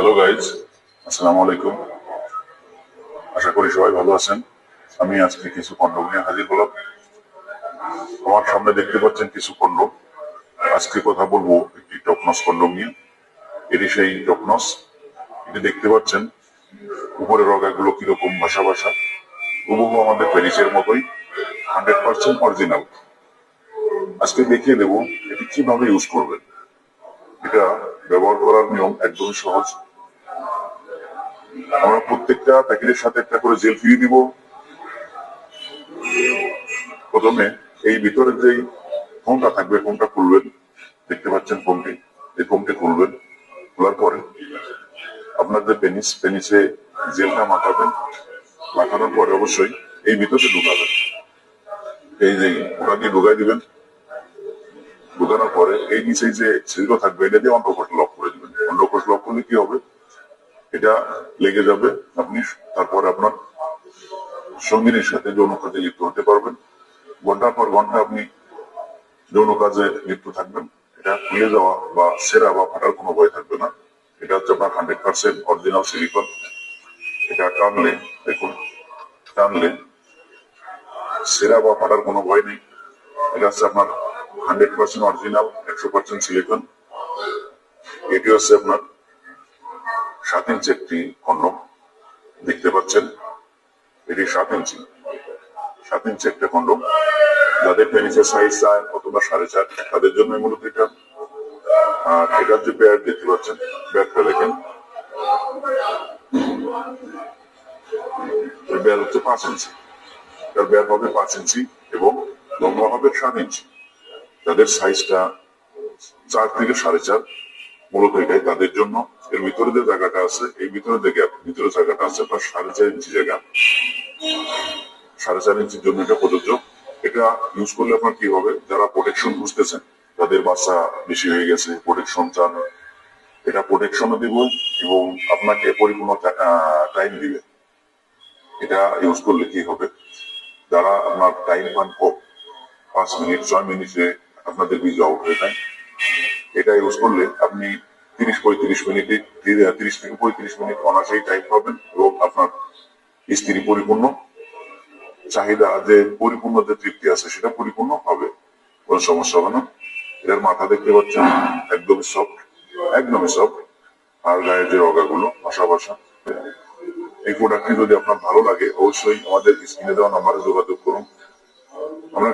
Hello guys, আসসালামু আলাইকুম। আশা করি সবাই ভালো আছেন। আমি আজকে কিছু কন্ডম নিয়ে হাজির হলাম। আমার সামনে দেখতে পাচ্ছেন কিছু কন্ডম। আজকে কথা বলবো একটি টকনস কন্ডম নিয়ে। এটি সেই টকনস। এটি দেখতে পাচ্ছেন উপরের রগাগুলো কিরকম ভাসা ভাসা, হুবহু আমাদের পেনিসের মতোই, 100% অরিজিনাল। আজকে দেখিয়ে দেবো এটি কিভাবে ইউজ করবেন। এটা ব্যবহার করার নিয়ম একদমই সহজ। আমরা প্রত্যেকটা প্যাকেটের সাথে একটা করে জেল ফ্রি দিব। প্রথমে এই ভিতরে যে ফোনটা থাকবে, ফোনটা খুলবেন। দেখতে পাচ্ছেন ফোনটি, এই ফোনটি খুলবেন। খোলার পরে আপনার যে পেনিসে জেলটা মাখাবেন। মাখানোর পরে অবশ্যই এই ভিতরে ঢুকাবেন। এই যে ওটা দিয়ে ঢুকাই দিবেন। ঢুকানোর পরে এই নিচে যে ছিদ্র থাকবে এটা দিয়ে অন্ডকোষ লক করে দিবেন। অন্ডকোষ লক করলে কি হবে, এটা লেগে যাবে। আপনি তারপরে আপনার সঙ্গিনীর সাথে যৌন কাজে লিপ্ত হতে পারবেন। ঘন্টার পর ঘন্টা আপনি যৌন কাজে লিপ্ত থাকবেন। এটা খুলে যাওয়া বা ছেঁড়া বা ফাটার কোনো ভয় থাকবে না। এটা হচ্ছে আপনার 100% অরিজিনাল সিলিকন। এটা টানলে, দেখুন, টানলে ছেঁড়া বা ফাটার কোনো ভয় নেই। এটা হচ্ছে আপনার 100% অরিজিনাল, 100% সিলিকন। এটি হচ্ছে আপনার 7 ইঞ্চি একটি কন্ডম। দেখতে পাচ্ছেন এটি 7 ইঞ্চি একটা কন্ডম। যাদের পেনিসের সাইজ 4 অথবা 4.5 তাদের জন্য মূলত এটা। আর এটার যে ব্যাট দেখতে পাচ্ছেন, ব্যাটটা দেখেন, ব্যাট হচ্ছে 5 ইঞ্চি। এটার ব্যাট হবে 5 ইঞ্চি এবং লম্বা হবে 7 ইঞ্চি। যাদের সাইজটা 4 থেকে 4.5 মূলত এটাই তাদের জন্য। এর ভিতরে যে জায়গাটা আছে, এই ভিতরে যে গ্যাপ, ভিতরে জায়গাটা আছে প্রায় 4.5 ইঞ্চি জায়গা। 4.5 ইঞ্চির জন্য এটা প্রযোজ্য। এটা ইউজ করলে আপনার কি হবে, যারা প্রোটেকশন বুঝতেছেন, যাদের বাচ্চা বেশি হয়ে গেছে, প্রোটেকশন চান, এটা প্রোটেকশনও দিব এবং আপনাকে পরিপূর্ণ টাইম দিবে। এটা ইউজ করলে কি হবে, যারা আপনার টাইম পান কম, 5 মিনিট 6 মিনিটে আপনাদের বীজ আউট হয়ে যায়, এটা ইউজ করলে আপনি 30-35 মিনিটে 30 থেকে 35 মিনিট অনায়াসেই টাইম পাবেন এবং আপনার স্ত্রী পরিপূর্ণ চাহিদা, যে পরিপূর্ণ যে তৃপ্তি আছে সেটা পরিপূর্ণ হবে। কোনো সমস্যা হবে না। এটার মাথা দেখতে পাচ্ছেন একদমই সফট, একদমই সফট। আর গায়ের যে রগাগুলো ভাসা ভাসা। এই প্রোডাক্টটি যদি আপনার ভালো লাগে অবশ্যই আমাদের স্ক্রিনে দেওয়া নাম্বারে যোগাযোগ করুন। আমরা